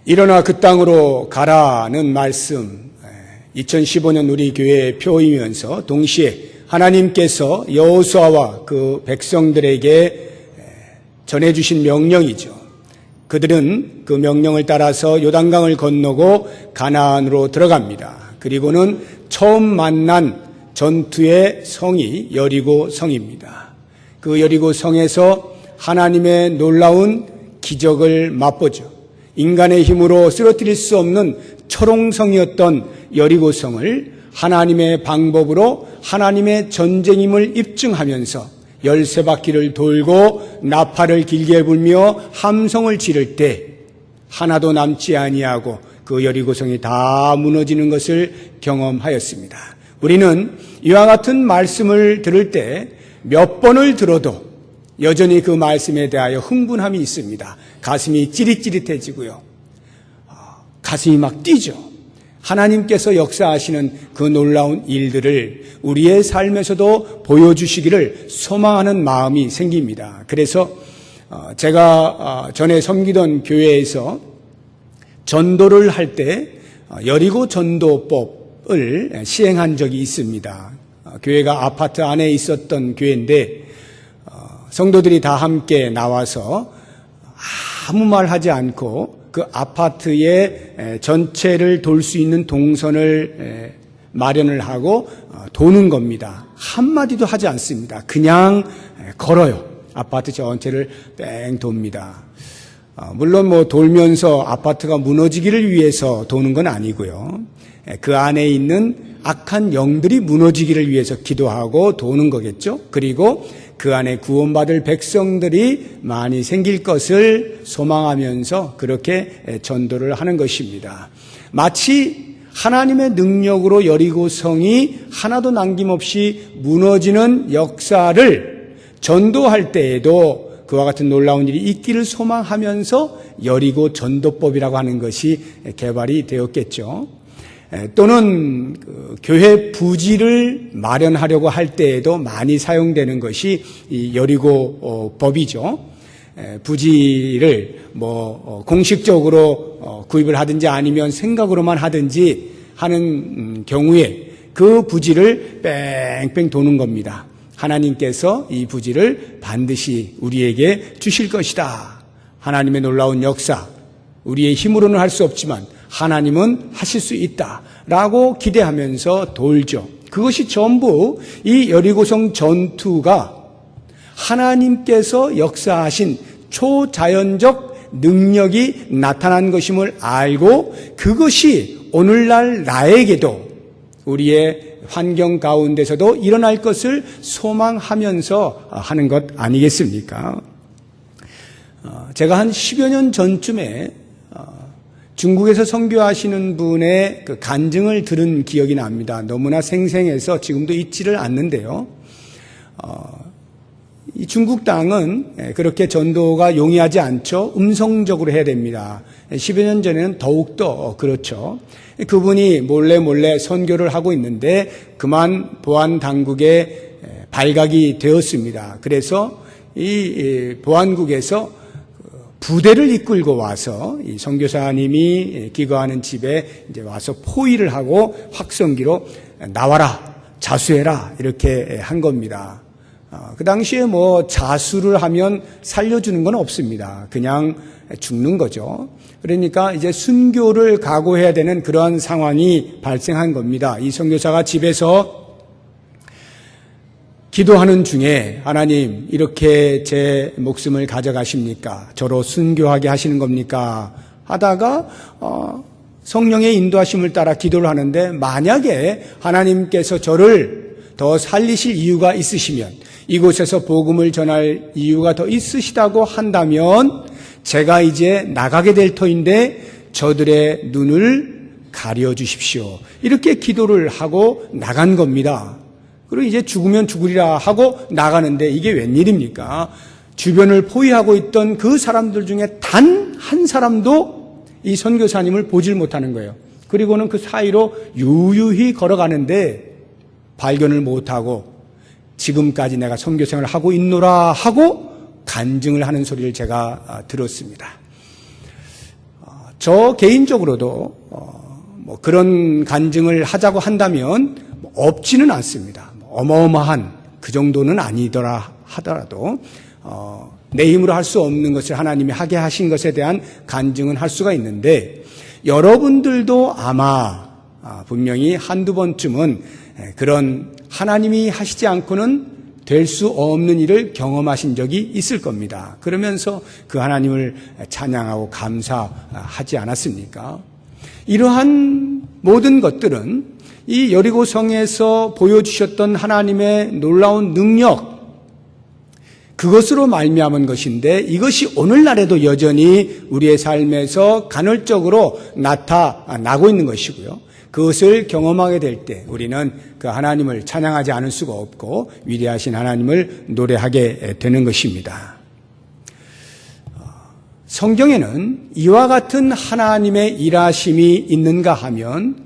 일어나 그 땅으로 가라는 말씀, 2015년 우리 교회의 표이면서 동시에 하나님께서 여호수아와 그 백성들에게 전해주신 명령이죠. 그들은 그 명령을 따라서 요단강을 건너고 가나안으로 들어갑니다. 그리고는 처음 만난 전투의 성이 여리고 성입니다. 그 여리고 성에서 하나님의 놀라운 기적을 맛보죠. 인간의 힘으로 쓰러뜨릴 수 없는 초롱성이었던 여리고성을 하나님의 방법으로 하나님의 전쟁임을 입증하면서 13바퀴를 돌고 나팔을 길게 불며 함성을 지를 때 하나도 남지 아니하고 그 여리고성이 다 무너지는 것을 경험하였습니다. 우리는 이와 같은 말씀을 들을 때 몇 번을 들어도 여전히 그 말씀에 대하여 흥분함이 있습니다. 가슴이 찌릿찌릿해지고요. 가슴이 막 뛰죠. 하나님께서 역사하시는 그 놀라운 일들을 우리의 삶에서도 보여주시기를 소망하는 마음이 생깁니다. 그래서 제가 전에 섬기던 교회에서 전도를 할 때 여리고 전도법을 시행한 적이 있습니다. 교회가 아파트 안에 있었던 교회인데 성도들이 다 함께 나와서 아무 말 하지 않고 그 아파트의 전체를 돌 수 있는 동선을 마련을 하고 도는 겁니다. 한마디도 하지 않습니다. 그냥 걸어요. 아파트 전체를 뺑 돕니다. 물론 돌면서 아파트가 무너지기를 위해서 도는 건 아니고요. 그 안에 있는 악한 영들이 무너지기를 위해서 기도하고 도는 거겠죠. 그리고 그 안에 구원받을 백성들이 많이 생길 것을 소망하면서 그렇게 전도를 하는 것입니다. 마치 하나님의 능력으로 여리고성이 하나도 남김없이 무너지는 역사를 전도할 때에도 그와 같은 놀라운 일이 있기를 소망하면서 여리고 전도법이라고 하는 것이 개발이 되었겠죠. 또는 교회 부지를 마련하려고 할 때에도 많이 사용되는 것이 이 여리고 법이죠. 부지를 공식적으로 구입을 하든지 아니면 생각으로만 하든지 하는 경우에 그 부지를 뺑뺑 도는 겁니다. 하나님께서 이 부지를 반드시 우리에게 주실 것이다. 하나님의 놀라운 역사, 우리의 힘으로는 할 수 없지만 하나님은 하실 수 있다라고 기대하면서 돌죠. 그것이 전부 이 여리고성 전투가 하나님께서 역사하신 초자연적 능력이 나타난 것임을 알고 그것이 오늘날 나에게도 우리의 환경 가운데서도 일어날 것을 소망하면서 하는 것 아니겠습니까? 제가 한 10여 년 전쯤에 중국에서 선교하시는 분의 그 간증을 들은 기억이 납니다. 너무나 생생해서 지금도 잊지를 않는데요. 이 중국 땅은 그렇게 전도가 용이하지 않죠. 음성적으로 해야 됩니다. 10여 년 전에는 더욱더 그렇죠. 그분이 몰래 선교를 하고 있는데 그만 보안 당국에 발각이 되었습니다. 그래서 이 보안국에서 부대를 이끌고 와서 이 선교사님이 기거하는 집에 이제 와서 포위를 하고 확성기로 나와라, 자수해라 이렇게 한 겁니다. 그 당시에 자수를 하면 살려주는 건 없습니다. 그냥 죽는 거죠. 그러니까 이제 순교를 각오해야 되는 그러한 상황이 발생한 겁니다. 이 선교사가 집에서 기도하는 중에 하나님 이렇게 제 목숨을 가져가십니까? 저로 순교하게 하시는 겁니까? 하다가 성령의 인도하심을 따라 기도를 하는데 만약에 하나님께서 저를 더 살리실 이유가 있으시면 이곳에서 복음을 전할 이유가 더 있으시다고 한다면 제가 이제 나가게 될 터인데 저들의 눈을 가려주십시오. 이렇게 기도를 하고 나간 겁니다. 그리고 이제 죽으면 죽으리라 하고 나가는데 이게 웬일입니까? 주변을 포위하고 있던 그 사람들 중에 단 한 사람도 이 선교사님을 보질 못하는 거예요. 그리고는 그 사이로 유유히 걸어가는데 발견을 못하고 지금까지 내가 선교생활을 하고 있노라 하고 간증을 하는 소리를 제가 들었습니다. 저 개인적으로도 뭐 그런 간증을 하자고 한다면 없지는 않습니다. 어마어마한 그 정도는 아니더라 하더라도 내 힘으로 할 수 없는 것을 하나님이 하게 하신 것에 대한 간증은 할 수가 있는데, 여러분들도 아마 분명히 한두 번쯤은 그런 하나님이 하시지 않고는 될 수 없는 일을 경험하신 적이 있을 겁니다. 그러면서 그 하나님을 찬양하고 감사하지 않았습니까? 이러한 모든 것들은 이 여리고성에서 보여주셨던 하나님의 놀라운 능력, 그것으로 말미암은 것인데, 이것이 오늘날에도 여전히 우리의 삶에서 간헐적으로 나타나고 있는 것이고요. 그것을 경험하게 될 때 우리는 그 하나님을 찬양하지 않을 수가 없고 위대하신 하나님을 노래하게 되는 것입니다. 성경에는 이와 같은 하나님의 일하심이 있는가 하면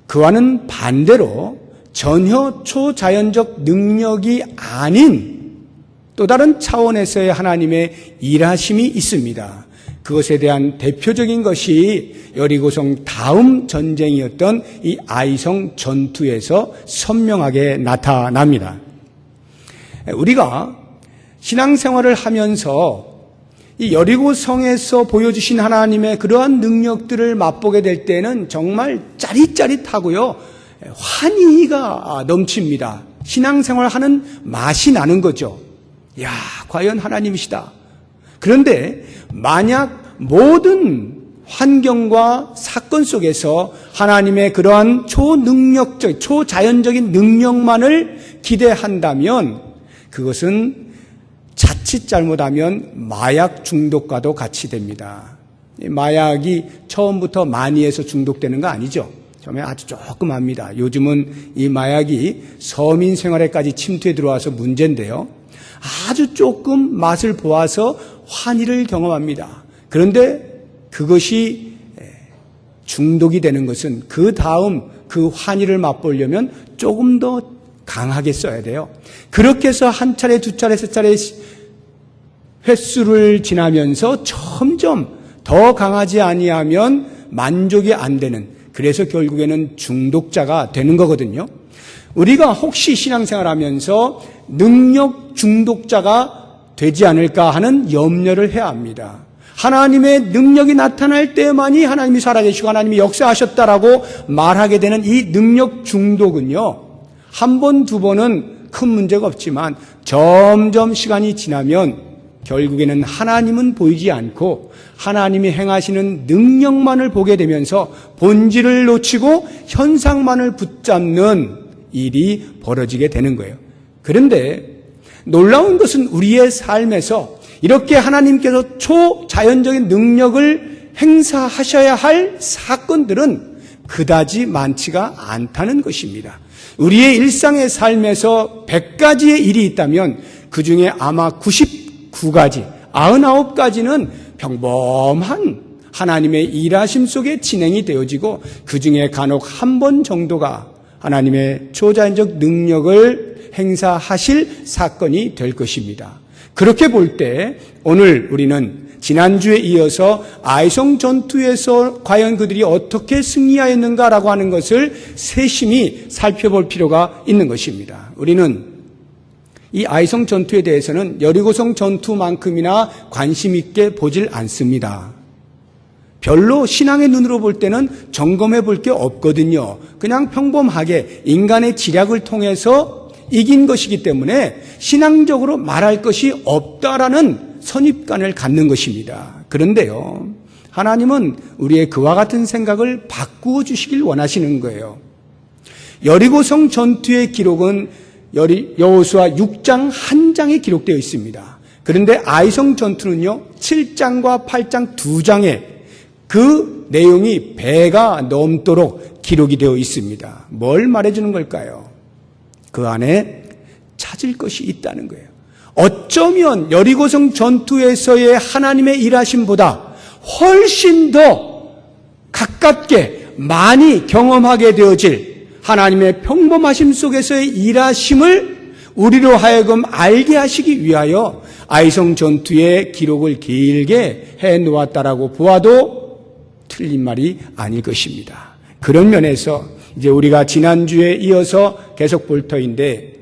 그와는 반대로 전혀 초자연적 능력이 아닌 또 다른 차원에서의 하나님의 일하심이 있습니다. 그것에 대한 대표적인 것이 여리고성 다음 전쟁이었던 이 아이성 전투에서 선명하게 나타납니다. 우리가 신앙생활을 하면서 이 여리고성에서 보여주신 하나님의 그러한 능력들을 맛보게 될 때는 정말 짜릿짜릿하고요, 환희가 넘칩니다. 신앙생활 하는 맛이 나는 거죠. 야, 과연 하나님이시다. 그런데 만약 모든 환경과 사건 속에서 하나님의 그러한 초능력적, 초자연적인 능력만을 기대한다면 그것은 자칫 잘못하면 마약 중독과도 같이 됩니다. 마약이 처음부터 많이 해서 중독되는 거 아니죠. 처음에 아주 조금 합니다. 요즘은 이 마약이 서민 생활에까지 침투해 들어와서 문제인데요. 아주 조금 맛을 보아서 환희를 경험합니다. 그런데 그것이 중독이 되는 것은 그 다음 그 환희를 맛보려면 조금 더 강하게 써야 돼요. 그렇게 해서 한 차례, 두 차례, 세 차례 횟수를 지나면서 점점 더 강하지 아니하면 만족이 안 되는, 그래서 결국에는 중독자가 되는 거거든요. 우리가 혹시 신앙생활하면서 능력 중독자가 되지 않을까 하는 염려를 해야 합니다. 하나님의 능력이 나타날 때만이 하나님이 살아계시고 하나님이 역사하셨다라고 말하게 되는 이 능력 중독은요, 한 번, 두 번은 큰 문제가 없지만 점점 시간이 지나면 결국에는 하나님은 보이지 않고 하나님이 행하시는 능력만을 보게 되면서 본질을 놓치고 현상만을 붙잡는 일이 벌어지게 되는 거예요. 그런데 놀라운 것은 우리의 삶에서 이렇게 하나님께서 초자연적인 능력을 행사하셔야 할 사건들은 그다지 많지가 않다는 것입니다. 우리의 일상의 삶에서 100가지의 일이 있다면 그중에 아마 99가지, 99가지는 평범한 하나님의 일하심 속에 진행이 되어지고 그중에 간혹 한 번 정도가 하나님의 초자연적 능력을 행사하실 사건이 될 것입니다. 그렇게 볼 때 오늘 우리는 지난주에 이어서 아이성 전투에서 과연 그들이 어떻게 승리하였는가라고 하는 것을 세심히 살펴볼 필요가 있는 것입니다. 우리는 이 아이성 전투에 대해서는 여리고성 전투만큼이나 관심 있게 보질 않습니다. 별로 신앙의 눈으로 볼 때는 점검해 볼 게 없거든요. 그냥 평범하게 인간의 지략을 통해서 이긴 것이기 때문에 신앙적으로 말할 것이 없다라는 선입관을 갖는 것입니다. 그런데요, 하나님은 우리의 그와 같은 생각을 바꾸어 주시길 원하시는 거예요. 여리고성 전투의 기록은 여호수아 6장 한 장에 기록되어 있습니다. 그런데 아이성 전투는요, 7장과 8장 두 장에 그 내용이 배가 넘도록 기록이 되어 있습니다. 뭘 말해주는 걸까요? 그 안에 찾을 것이 있다는 거예요. 어쩌면 여리고성 전투에서의 하나님의 일하심보다 훨씬 더 가깝게 많이 경험하게 되어질 하나님의 평범하심 속에서의 일하심을 우리로 하여금 알게 하시기 위하여 아이성 전투의 기록을 길게 해놓았다라고 보아도 틀린 말이 아닐 것입니다. 그런 면에서 이제 우리가 지난주에 이어서 계속 볼 터인데,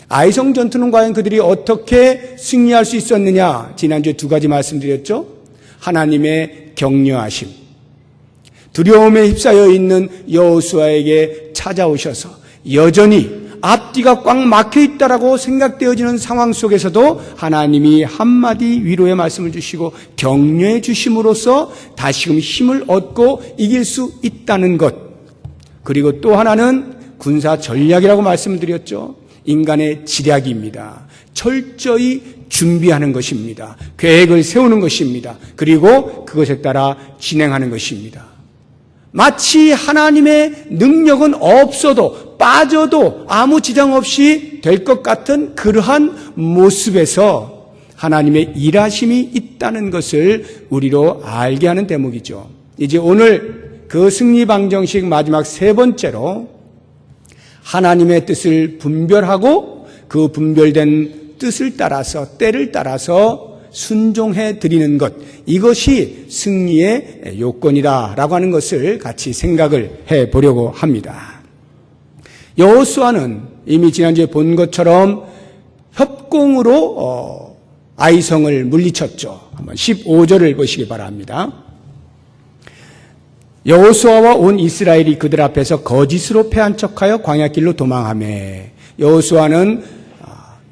아이성 전투는 과연 그들이 어떻게 승리할 수 있었느냐? 지난주에 두 가지 말씀드렸죠. 하나님의 격려하심, 두려움에 휩싸여 있는 여호수아에게 찾아오셔서 여전히 앞뒤가 꽉 막혀 있다라고 생각되어지는 상황 속에서도 하나님이 한마디 위로의 말씀을 주시고 격려해 주심으로써 다시금 힘을 얻고 이길 수 있다는 것. 그리고 또 하나는 군사 전략이라고 말씀드렸죠. 인간의 지략입니다. 철저히 준비하는 것입니다. 계획을 세우는 것입니다. 그리고 그것에 따라 진행하는 것입니다. 마치 하나님의 능력은 없어도 빠져도 아무 지장 없이 될 것 같은 그러한 모습에서 하나님의 일하심이 있다는 것을 우리로 알게 하는 대목이죠. 이제 오늘 그 승리방정식 마지막 세 번째로 하나님의 뜻을 분별하고 그 분별된 뜻을 따라서 때를 따라서 순종해 드리는 것, 이것이 승리의 요건이다라고 하는 것을 같이 생각을 해 보려고 합니다. 여호수아는 이미 지난주에 본 것처럼 협공으로 아이성을 물리쳤죠. 한번 15절을 보시기 바랍니다. 여호수아와 온 이스라엘이 그들 앞에서 거짓으로 패한 척하여 광야길로 도망하매, 여호수아는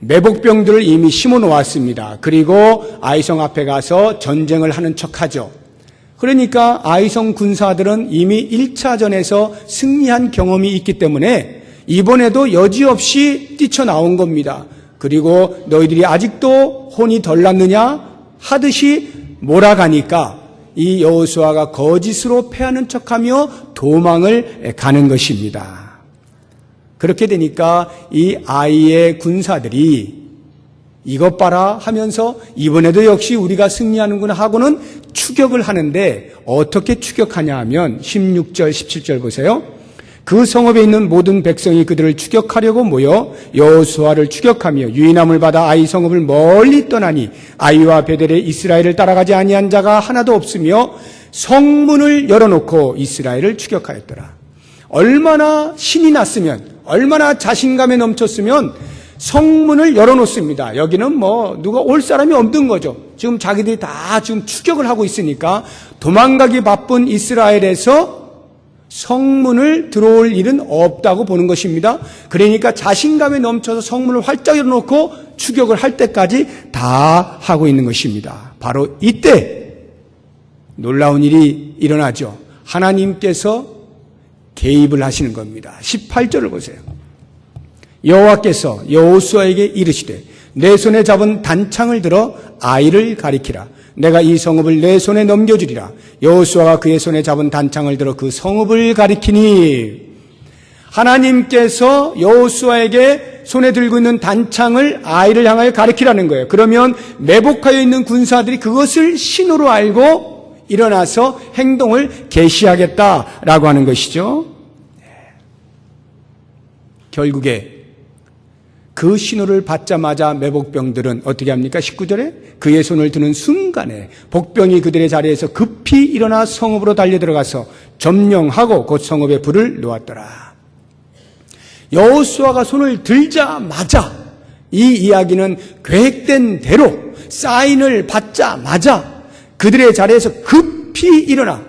매복병들을 이미 심어 놓았습니다. 그리고 아이성 앞에 가서 전쟁을 하는 척하죠. 그러니까 아이성 군사들은 이미 1차전에서 승리한 경험이 있기 때문에 이번에도 여지없이 뛰쳐나온 겁니다. 그리고 너희들이 아직도 혼이 덜 났느냐 하듯이 몰아가니까 이 여호수아가 거짓으로 패하는 척하며 도망을 가는 것입니다. 그렇게 되니까 이 아이의 군사들이 이것 봐라 하면서 이번에도 역시 우리가 승리하는구나 하고는 추격을 하는데, 어떻게 추격하냐 하면 16절 17절 보세요. 그 성읍에 있는 모든 백성이 그들을 추격하려고 모여 여호수아를 추격하며 유인함을 받아 아이 성읍을 멀리 떠나니 아이와 베델에 이스라엘을 따라가지 아니한 자가 하나도 없으며 성문을 열어놓고 이스라엘을 추격하였더라. 얼마나 신이 났으면, 얼마나 자신감에 넘쳤으면 성문을 열어놓습니다. 여기는 누가 올 사람이 없는 거죠. 지금 자기들이 다 지금 추격을 하고 있으니까 도망가기 바쁜 이스라엘에서 성문을 들어올 일은 없다고 보는 것입니다. 그러니까 자신감에 넘쳐서 성문을 활짝 열어놓고 추격을 할 때까지 다 하고 있는 것입니다. 바로 이때 놀라운 일이 일어나죠. 하나님께서 개입을 하시는 겁니다. 18절을 보세요. 여호와께서 여호수아에게 이르시되 내 손에 잡은 단창을 들어 아이를 가리키라. 내가 이 성읍을 내 손에 넘겨주리라. 여호수아가 그의 손에 잡은 단창을 들어 그 성읍을 가리키니, 하나님께서 여호수아에게 손에 들고 있는 단창을 아이를 향하여 가리키라는 거예요. 그러면 매복하여 있는 군사들이 그것을 신호로 알고 일어나서 행동을 개시하겠다라고 하는 것이죠. 결국에 그 신호를 받자마자 매복병들은 어떻게 합니까? 19절에 그의 손을 드는 순간에 복병이 그들의 자리에서 급히 일어나 성읍으로 달려들어가서 점령하고 곧 성읍에 불을 놓았더라. 여호수아가 손을 들자마자, 이 이야기는 계획된 대로 사인을 받자마자 그들의 자리에서 급히 일어나,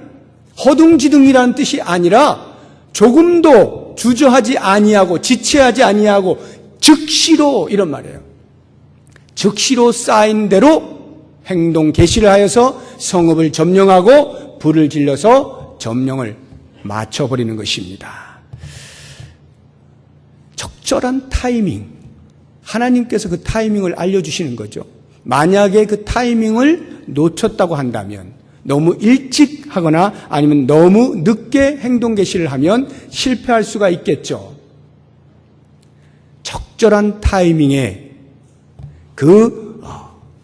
허둥지둥이라는 뜻이 아니라 조금도 주저하지 아니하고 지체하지 아니하고 즉시로, 이런 말이에요. 즉시로 쌓인 대로 행동 개시를 하여서 성읍을 점령하고 불을 질러서 점령을 마쳐버리는 것입니다. 적절한 타이밍, 하나님께서 그 타이밍을 알려주시는 거죠. 만약에 그 타이밍을 놓쳤다고 한다면, 너무 일찍 하거나 아니면 너무 늦게 행동 개시를 하면 실패할 수가 있겠죠. 적절한 타이밍에 그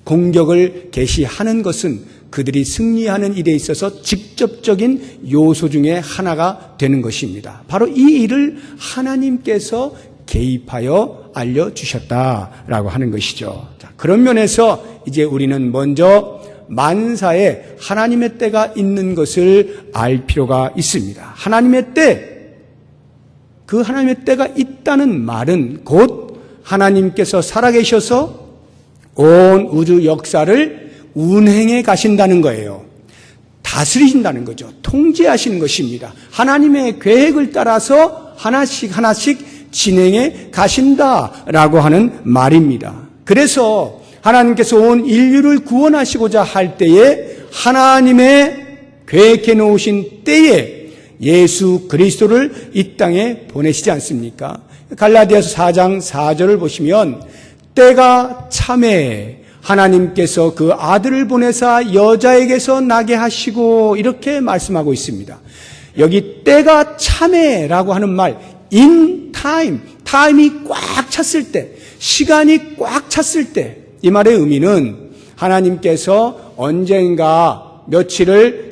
공격을 개시하는 것은 그들이 승리하는 일에 있어서 직접적인 요소 중에 하나가 되는 것입니다. 바로 이 일을 하나님께서 개입하여 알려주셨다라고 하는 것이죠. 자, 그런 면에서 이제 우리는 먼저 만사에 하나님의 때가 있는 것을 알 필요가 있습니다. 하나님의 때, 그 하나님의 때가 있다는 말은 곧 하나님께서 살아계셔서 온 우주 역사를 운행해 가신다는 거예요. 다스리신다는 거죠. 통제하시는 것입니다. 하나님의 계획을 따라서 하나씩 하나씩 진행해 가신다라고 하는 말입니다. 그래서 하나님께서 온 인류를 구원하시고자 할 때에 하나님의 계획해 놓으신 때에 예수 그리스도를 이 땅에 보내시지 않습니까? 갈라디아서 4장 4절을 보시면 때가 참에 하나님께서 그 아들을 보내사 여자에게서 나게 하시고 이렇게 말씀하고 있습니다. 여기 때가 참에라고 하는 말, in time, 타임이 꽉 찼을 때, 시간이 꽉 찼을 때, 이 말의 의미는 하나님께서 언젠가 며칠을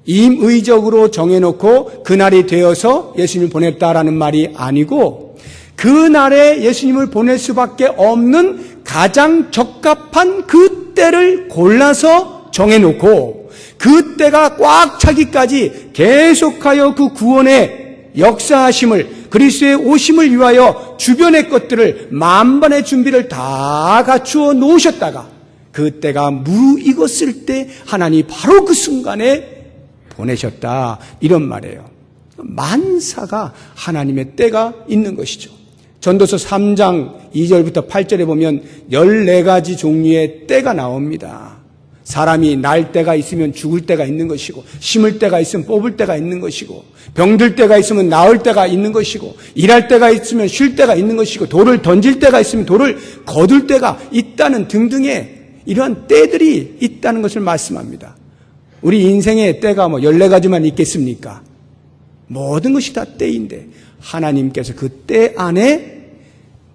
임의적으로 정해놓고 그날이 되어서 예수님을 보냈다라는 말이 아니고 그날에 예수님을 보낼 수밖에 없는 가장 적합한 그 때를 골라서 정해놓고 그 때가 꽉 차기까지 계속하여 그 구원의 역사하심을 그리스도의 오심을 위하여 주변의 것들을 만반의 준비를 다 갖추어 놓으셨다가 그 때가 무익었을 때 하나님이 바로 그 순간에 보내셨다 이런 말이에요. 만사가 하나님의 때가 있는 것이죠. 전도서 3장 2절부터 8절에 보면 14가지 종류의 때가 나옵니다. 사람이 날 때가 있으면 죽을 때가 있는 것이고 심을 때가 있으면 뽑을 때가 있는 것이고 병들 때가 있으면 나을 때가 있는 것이고 일할 때가 있으면 쉴 때가 있는 것이고 돌을 던질 때가 있으면 돌을 거둘 때가 있다는 등등의 이러한 때들이 있다는 것을 말씀합니다. 우리 인생의 때가 14가지만 있겠습니까? 모든 것이 다 때인데 하나님께서 그 때 안에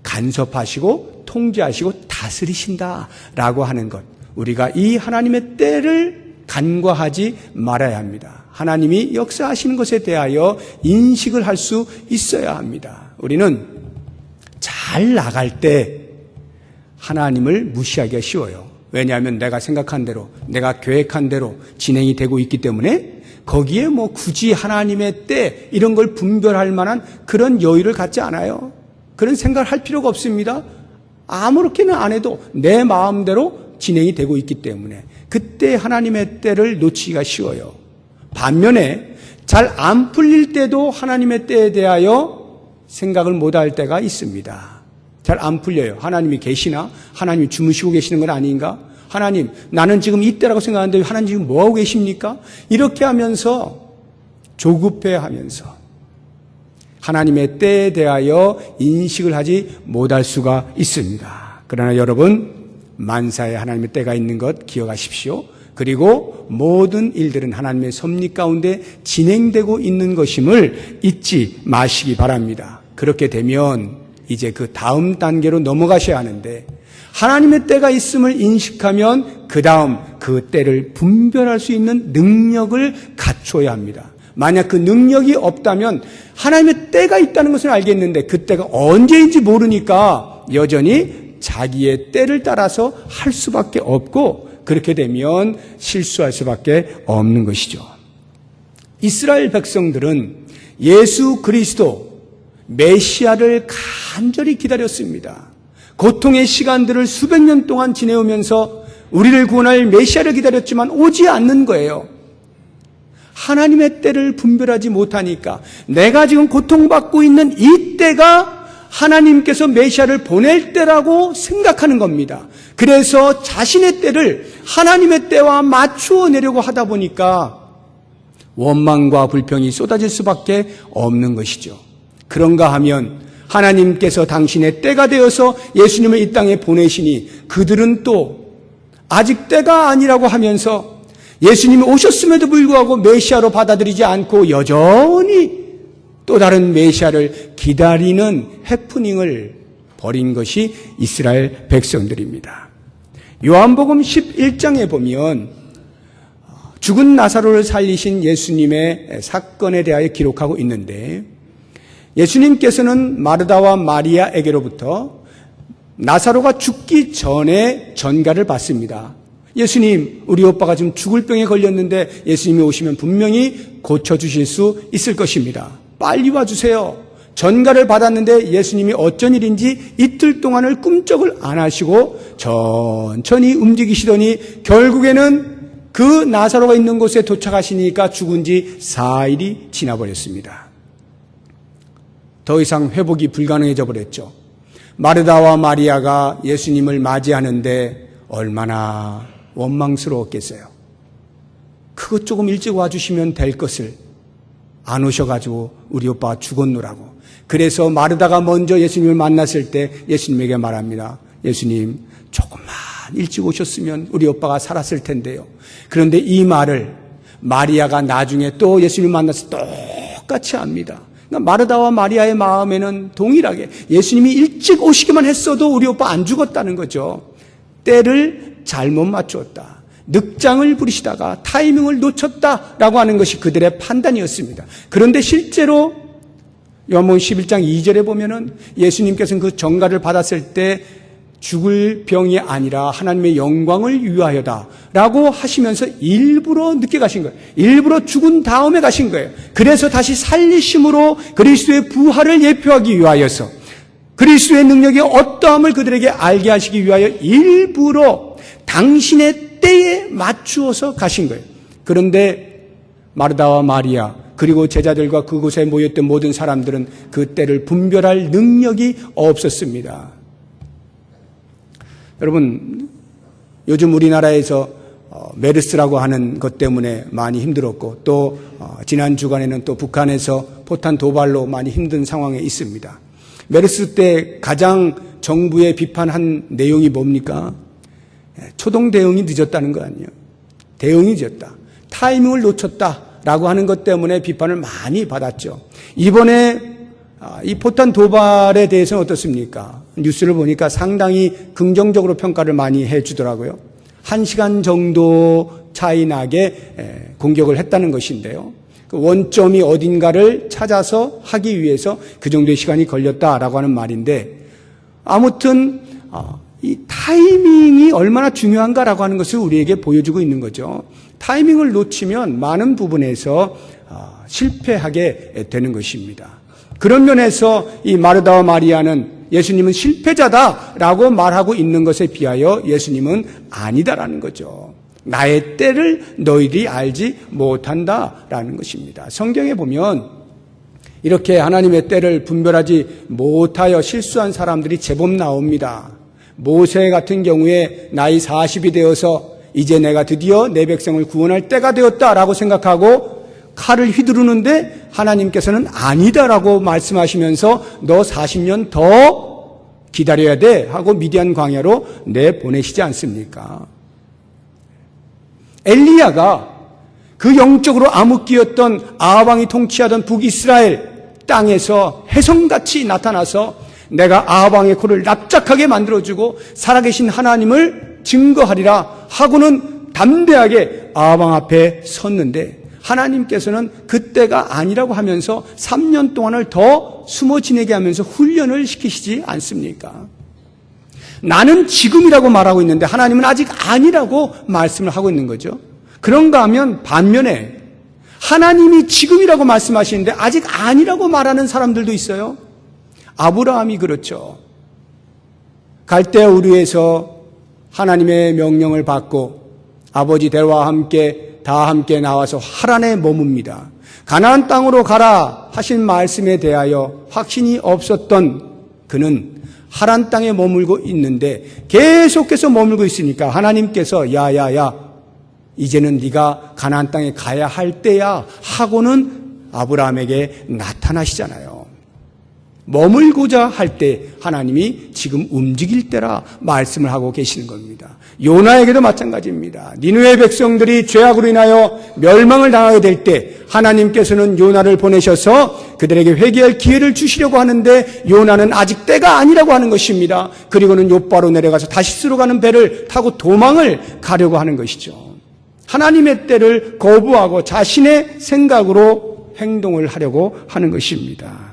간섭하시고 통제하시고 다스리신다라고 하는 것. 우리가 이 하나님의 때를 간과하지 말아야 합니다. 하나님이 역사하시는 것에 대하여 인식을 할 수 있어야 합니다. 우리는 잘 나갈 때 하나님을 무시하기가 쉬워요. 왜냐하면 내가 생각한 대로, 내가 계획한 대로 진행이 되고 있기 때문에 거기에 굳이 하나님의 때 이런 걸 분별할 만한 그런 여유를 갖지 않아요. 그런 생각을 할 필요가 없습니다. 아무렇게는 안 해도 내 마음대로 진행이 되고 있기 때문에 그때 하나님의 때를 놓치기가 쉬워요. 반면에 잘 안 풀릴 때도 하나님의 때에 대하여 생각을 못할 때가 있습니다. 잘 안 풀려요. 하나님이 계시나? 하나님이 주무시고 계시는 건 아닌가? 하나님, 나는 지금 이때라고 생각하는데 하나님 지금 뭐하고 계십니까? 이렇게 하면서 조급해하면서 하나님의 때에 대하여 인식을 하지 못할 수가 있습니다. 그러나 여러분, 만사에 하나님의 때가 있는 것 기억하십시오. 그리고 모든 일들은 하나님의 섭리 가운데 진행되고 있는 것임을 잊지 마시기 바랍니다. 그렇게 되면 이제 그 다음 단계로 넘어가셔야 하는데 하나님의 때가 있음을 인식하면 그 다음 그 때를 분별할 수 있는 능력을 갖춰야 합니다. 만약 그 능력이 없다면 하나님의 때가 있다는 것을 알겠는데 그 때가 언제인지 모르니까 여전히 자기의 때를 따라서 할 수밖에 없고 그렇게 되면 실수할 수밖에 없는 것이죠. 이스라엘 백성들은 예수 그리스도 메시아를 간절히 기다렸습니다. 고통의 시간들을 수백 년 동안 지내오면서 우리를 구원할 메시아를 기다렸지만 오지 않는 거예요. 하나님의 때를 분별하지 못하니까 내가 지금 고통받고 있는 이 때가 하나님께서 메시아를 보낼 때라고 생각하는 겁니다. 그래서 자신의 때를 하나님의 때와 맞추어 내려고 하다 보니까 원망과 불평이 쏟아질 수밖에 없는 것이죠. 그런가 하면 하나님께서 당신의 때가 되어서 예수님을 이 땅에 보내시니 그들은 또 아직 때가 아니라고 하면서 예수님이 오셨음에도 불구하고 메시아로 받아들이지 않고 여전히 또 다른 메시아를 기다리는 해프닝을 벌인 것이 이스라엘 백성들입니다. 요한복음 11장에 보면 죽은 나사로를 살리신 예수님의 사건에 대하여 기록하고 있는데 예수님께서는 마르다와 마리아에게로부터 나사로가 죽기 전에 전가를 받습니다. 예수님, 우리 오빠가 지금 죽을 병에 걸렸는데 예수님이 오시면 분명히 고쳐주실 수 있을 것입니다. 빨리 와주세요. 전가를 받았는데 예수님이 어쩐 일인지 이틀 동안을 꿈쩍을 안 하시고 천천히 움직이시더니 결국에는 그 나사로가 있는 곳에 도착하시니까 죽은 지 4일이 지나버렸습니다. 더 이상 회복이 불가능해져 버렸죠. 마르다와 마리아가 예수님을 맞이하는데 얼마나 원망스러웠겠어요. 그것 조금 일찍 와주시면 될 것을 안 오셔가지고 우리 오빠가 죽었노라고. 그래서 마르다가 먼저 예수님을 만났을 때 예수님에게 말합니다. 예수님, 조금만 일찍 오셨으면 우리 오빠가 살았을 텐데요. 그런데 이 말을 마리아가 나중에 또 예수님을 만나서 똑같이 합니다. 그러니까 마르다와 마리아의 마음에는 동일하게 예수님이 일찍 오시기만 했어도 우리 오빠 안 죽었다는 거죠. 때를 잘못 맞추었다. 늑장을 부리시다가 타이밍을 놓쳤다라고 하는 것이 그들의 판단이었습니다. 그런데 실제로 요한복음 11장 2절에 보면은 예수님께서는 그 전가를 받았을 때 죽을 병이 아니라 하나님의 영광을 위하여다라고 하시면서 일부러 늦게 가신 거예요. 일부러 죽은 다음에 가신 거예요. 그래서 다시 살리심으로 그리스도의 부활을 예표하기 위하여서 그리스도의 능력이 어떠함을 그들에게 알게 하시기 위하여 일부러 당신의 때에 맞추어서 가신 거예요. 그런데 마르다와 마리아 그리고 제자들과 그곳에 모였던 모든 사람들은 그 때를 분별할 능력이 없었습니다. 여러분, 요즘 우리나라에서 메르스라고 하는 것 때문에 많이 힘들었고 또 지난 주간에는 또 북한에서 포탄 도발로 많이 힘든 상황에 있습니다. 메르스 때 가장 정부에 비판한 내용이 뭡니까? 초동 대응이 늦었다는 거 아니에요. 대응이 늦었다. 타이밍을 놓쳤다라고 하는 것 때문에 비판을 많이 받았죠. 이번에 이 포탄 도발에 대해서는 어떻습니까? 뉴스를 보니까 상당히 긍정적으로 평가를 많이 해주더라고요. 1시간 정도 차이 나게 공격을 했다는 것인데요. 그 원점이 어딘가를 찾아서 하기 위해서 그 정도의 시간이 걸렸다라고 하는 말인데 아무튼 이 타이밍이 얼마나 중요한가라고 하는 것을 우리에게 보여주고 있는 거죠. 타이밍을 놓치면 많은 부분에서 실패하게 되는 것입니다. 그런 면에서 이 마르다와 마리아는 예수님은 실패자다라고 말하고 있는 것에 비하여 예수님은 아니다라는 거죠. 나의 때를 너희들이 알지 못한다라는 것입니다. 성경에 보면 이렇게 하나님의 때를 분별하지 못하여 실수한 사람들이 제법 나옵니다. 모세 같은 경우에 나이 40이 되어서 이제 내가 드디어 내 백성을 구원할 때가 되었다라고 생각하고 칼을 휘두르는데 하나님께서는 아니다라고 말씀하시면서 너 40년 더 기다려야 돼 하고 미디안 광야로 내보내시지 않습니까? 엘리야가 그 영적으로 암흑기였던 아합 왕이 통치하던 북이스라엘 땅에서 혜성같이 나타나서 내가 아합 왕의 코를 납작하게 만들어주고 살아계신 하나님을 증거하리라 하고는 담대하게 아합 왕 앞에 섰는데 하나님께서는 그때가 아니라고 하면서 3년 동안을 더 숨어 지내게 하면서 훈련을 시키시지 않습니까? 나는 지금이라고 말하고 있는데 하나님은 아직 아니라고 말씀을 하고 있는 거죠. 그런가 하면 반면에 하나님이 지금이라고 말씀하시는데 아직 아니라고 말하는 사람들도 있어요. 아브라함이 그렇죠. 갈대아 우르에서 하나님의 명령을 받고 아버지 데와 함께 다 함께 나와서 하란에 머뭅니다. 가나안 땅으로 가라 하신 말씀에 대하여 확신이 없었던 그는 하란 땅에 머물고 있는데 계속해서 머물고 있으니까 하나님께서 야야야 이제는 네가 가나안 땅에 가야 할 때야 하고는 아브라함에게 나타나시잖아요. 머물고자 할 때 하나님이 지금 움직일 때라 말씀을 하고 계시는 겁니다. 요나에게도 마찬가지입니다. 니느웨 백성들이 죄악으로 인하여 멸망을 당하게 될 때 하나님께서는 요나를 보내셔서 그들에게 회개할 기회를 주시려고 하는데 요나는 아직 때가 아니라고 하는 것입니다. 그리고는 요바로 내려가서 다시스로 가는 배를 타고 도망을 가려고 하는 것이죠. 하나님의 때를 거부하고 자신의 생각으로 행동을 하려고 하는 것입니다.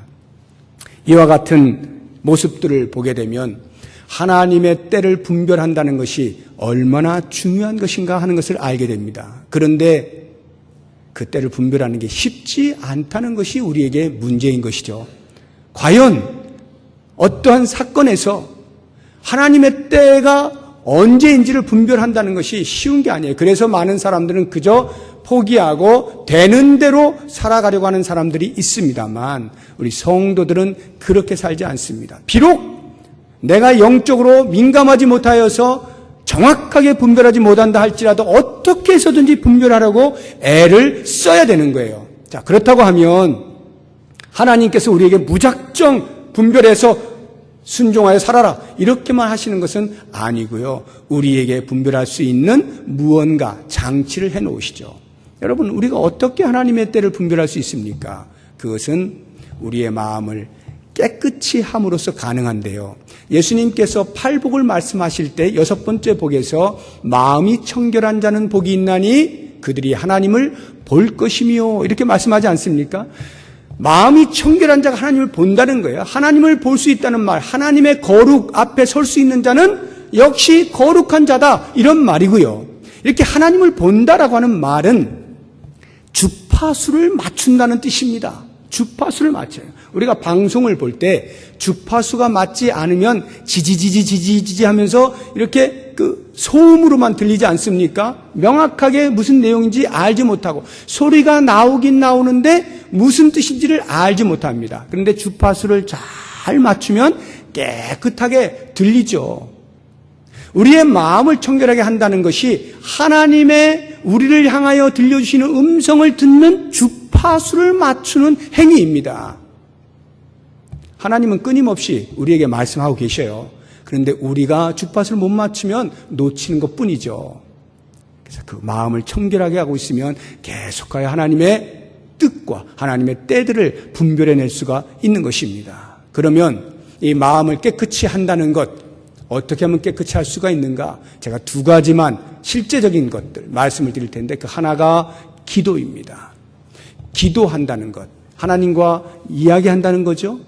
이와 같은 모습들을 보게 되면 하나님의 때를 분별한다는 것이 얼마나 중요한 것인가 하는 것을 알게 됩니다. 그런데 그 때를 분별하는 게 쉽지 않다는 것이 우리에게 문제인 것이죠. 과연 어떠한 사건에서 하나님의 때가 언제인지를 분별한다는 것이 쉬운 게 아니에요. 그래서 많은 사람들은 그저 포기하고 되는 대로 살아가려고 하는 사람들이 있습니다만 우리 성도들은 그렇게 살지 않습니다. 비록 내가 영적으로 민감하지 못하여서 정확하게 분별하지 못한다 할지라도 어떻게 해서든지 분별하려고 애를 써야 되는 거예요. 자, 그렇다고 하면 하나님께서 우리에게 무작정 분별해서 순종하여 살아라 이렇게만 하시는 것은 아니고요. 우리에게 분별할 수 있는 무언가 장치를 해놓으시죠. 여러분, 우리가 어떻게 하나님의 때를 분별할 수 있습니까? 그것은 우리의 마음을 깨끗이 함으로써 가능한데요. 예수님께서 팔복을 말씀하실 때 6번째 복에서 마음이 청결한 자는 복이 있나니 그들이 하나님을 볼 것이며 이렇게 말씀하지 않습니까? 마음이 청결한 자가 하나님을 본다는 거예요. 하나님을 볼 수 있다는 말, 하나님의 거룩 앞에 설 수 있는 자는 역시 거룩한 자다 이런 말이고요. 이렇게 하나님을 본다라고 하는 말은 주파수를 맞춘다는 뜻입니다. 주파수를 맞춰요. 우리가 방송을 볼 때 주파수가 맞지 않으면 지지지지 하면서 이렇게 그 소음으로만 들리지 않습니까? 명확하게 무슨 내용인지 알지 못하고 소리가 나오긴 나오는데 무슨 뜻인지를 알지 못합니다. 그런데 주파수를 잘 맞추면 깨끗하게 들리죠. 우리의 마음을 청결하게 한다는 것이 하나님의 우리를 향하여 들려주시는 음성을 듣는 주파수를 맞추는 행위입니다. 하나님은 끊임없이 우리에게 말씀하고 계셔요. 그런데 우리가 주파수를 못 맞추면 놓치는 것뿐이죠. 그래서 그 마음을 청결하게 하고 있으면 계속하여 하나님의 뜻과 하나님의 때들을 분별해낼 수가 있는 것입니다. 그러면 이 마음을 깨끗이 한다는 것, 어떻게 하면 깨끗이 할 수가 있는가? 제가 2가지만 실제적인 것들 말씀을 드릴 텐데 그 하나가 기도입니다. 기도한다는 것, 하나님과 이야기한다는 거죠.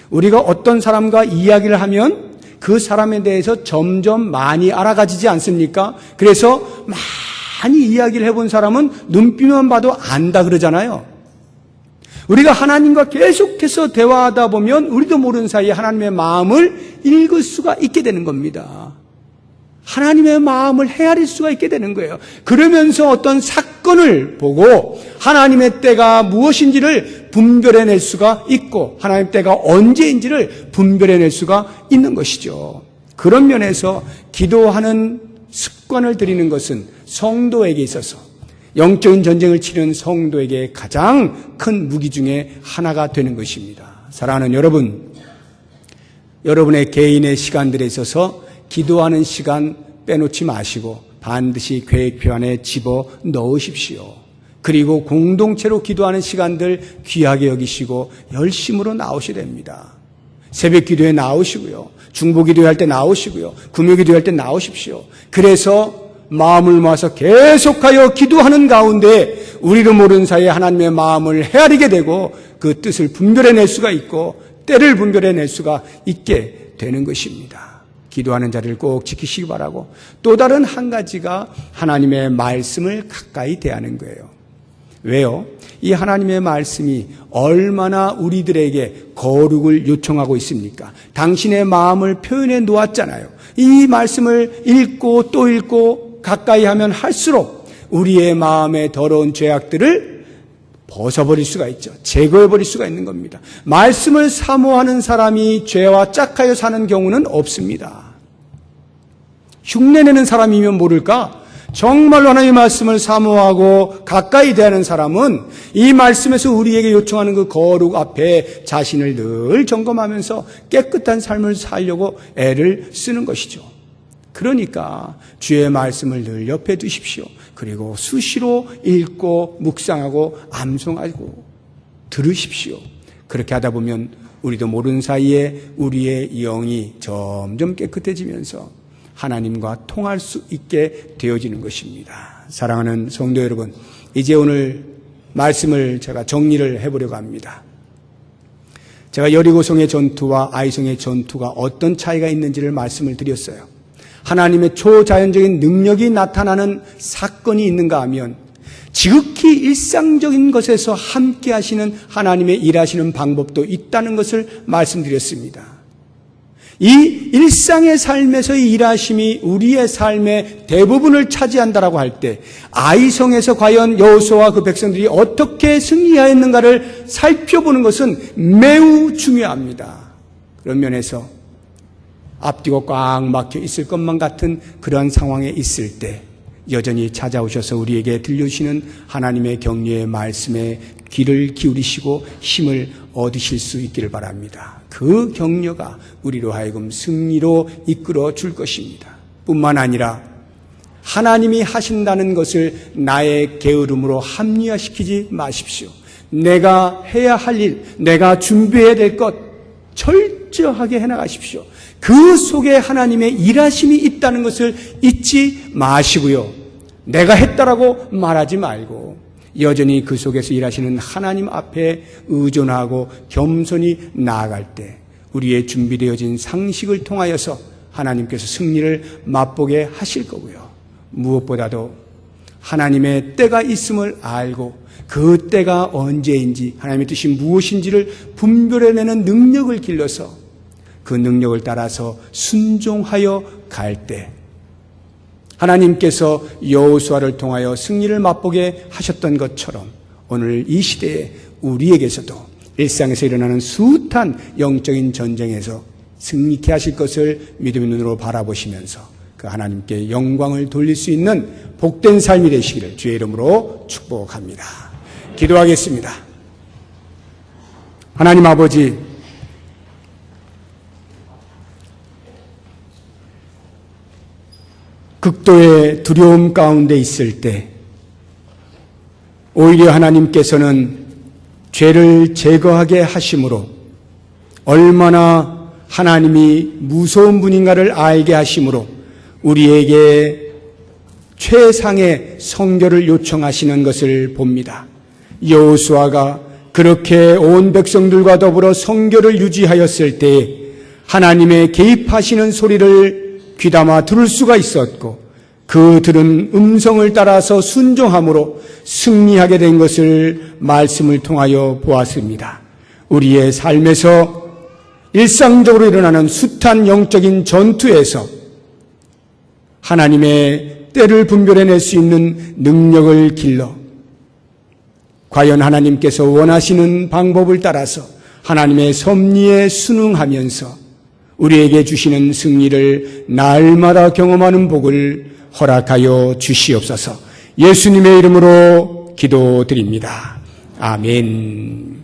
우리가 어떤 사람과 이야기를 하면 그 사람에 대해서 점점 많이 알아가지지 않습니까? 그래서 많이 이야기를 해본 사람은 눈빛만 봐도 안다 그러잖아요. 우리가 하나님과 계속해서 대화하다 보면 우리도 모르는 사이에 하나님의 마음을 읽을 수가 있게 되는 겁니다. 하나님의 마음을 헤아릴 수가 있게 되는 거예요. 그러면서 어떤 사건을 보고 하나님의 때가 무엇인지를 분별해낼 수가 있고 하나님의 때가 언제인지를 분별해낼 수가 있는 것이죠. 그런 면에서 기도하는 습관을 들이는 것은 성도에게 있어서 영적인 전쟁을 치는 성도에게 가장 큰 무기 중에 하나가 되는 것입니다. 사랑하는 여러분, 여러분의 개인의 시간들에 있어서 기도하는 시간 빼놓지 마시고 반드시 계획표 안에 집어 넣으십시오. 그리고 공동체로 기도하는 시간들 귀하게 여기시고 열심으로 나오셔야 됩니다. 새벽 기도에 나오시고요. 중보 기도할 때 나오시고요. 금요 기도할 때 나오십시오. 그래서 마음을 모아서 계속하여 기도하는 가운데 우리도 모르는 사이에 하나님의 마음을 헤아리게 되고 그 뜻을 분별해낼 수가 있고 때를 분별해낼 수가 있게 되는 것입니다. 기도하는 자리를 꼭 지키시기 바라고 또 다른 한 가지가 하나님의 말씀을 가까이 대하는 거예요. 왜요? 이 하나님의 말씀이 얼마나 우리들에게 거룩을 요청하고 있습니까? 당신의 마음을 표현해 놓았잖아요. 이 말씀을 읽고 또 읽고 가까이 하면 할수록 우리의 마음의 더러운 죄악들을 벗어버릴 수가 있죠. 제거해버릴 수가 있는 겁니다. 말씀을 사모하는 사람이 죄와 짝하여 사는 경우는 없습니다. 흉내내는 사람이면 모를까? 정말로 하나님의 말씀을 사모하고 가까이 대하는 사람은 이 말씀에서 우리에게 요청하는 그 거룩 앞에 자신을 늘 점검하면서 깨끗한 삶을 살려고 애를 쓰는 것이죠. 그러니까 주의 말씀을 늘 옆에 두십시오. 그리고 수시로 읽고 묵상하고 암송하고 들으십시오. 그렇게 하다 보면 우리도 모르는 사이에 우리의 영이 점점 깨끗해지면서 하나님과 통할 수 있게 되어지는 것입니다. 사랑하는 성도 여러분, 이제 오늘 말씀을 제가 정리를 해보려고 합니다. 제가 여리고성의 전투와 아이성의 전투가 어떤 차이가 있는지를 말씀을 드렸어요. 하나님의 초자연적인 능력이 나타나는 사건이 있는가 하면 지극히 일상적인 것에서 함께 하시는 하나님의 일하시는 방법도 있다는 것을 말씀드렸습니다. 이 일상의 삶에서의 일하심이 우리의 삶의 대부분을 차지한다라고 할 때 아이성에서 과연 여호수아와 그 백성들이 어떻게 승리하였는가를 살펴보는 것은 매우 중요합니다. 그런 면에서 앞뒤가 꽉 막혀 있을 것만 같은 그러한 상황에 있을 때 여전히 찾아오셔서 우리에게 들려주시는 하나님의 격려의 말씀에 귀를 기울이시고 힘을 얻으실 수 있기를 바랍니다. 그 격려가 우리로 하여금 승리로 이끌어 줄 것입니다. 뿐만 아니라 하나님이 하신다는 것을 나의 게으름으로 합리화시키지 마십시오. 내가 해야 할 일, 내가 준비해야 될 것 철저하게 해나가십시오. 그 속에 하나님의 일하심이 있다는 것을 잊지 마시고요. 내가 했다라고 말하지 말고 여전히 그 속에서 일하시는 하나님 앞에 의존하고 겸손히 나아갈 때 우리의 준비되어진 상식을 통하여서 하나님께서 승리를 맛보게 하실 거고요. 무엇보다도 하나님의 때가 있음을 알고 그 때가 언제인지 하나님의 뜻이 무엇인지를 분별해내는 능력을 길러서 그 능력을 따라서 순종하여 갈 때 하나님께서 여호수아를 통하여 승리를 맛보게 하셨던 것처럼 오늘 이 시대에 우리에게서도 일상에서 일어나는 숱한 영적인 전쟁에서 승리케 하실 것을 믿음의 눈으로 바라보시면서 그 하나님께 영광을 돌릴 수 있는 복된 삶이 되시기를 주의 이름으로 축복합니다. 기도하겠습니다. 하나님 아버지, 극도의 두려움 가운데 있을 때 오히려 하나님께서는 죄를 제거하게 하심으로 얼마나 하나님이 무서운 분인가를 알게 하심으로 우리에게 최상의 성결을 요청하시는 것을 봅니다. 여호수아가 그렇게 온 백성들과 더불어 성결을 유지하였을 때 하나님의 개입하시는 소리를 귀담아 들을 수가 있었고 그 들은 음성을 따라서 순종함으로 승리하게 된 것을 말씀을 통하여 보았습니다. 우리의 삶에서 일상적으로 일어나는 숱한 영적인 전투에서 하나님의 때를 분별해낼 수 있는 능력을 길러 과연 하나님께서 원하시는 방법을 따라서 하나님의 섭리에 순응하면서 우리에게 주시는 승리를 날마다 경험하는 복을 허락하여 주시옵소서. 예수님의 이름으로 기도드립니다. 아멘.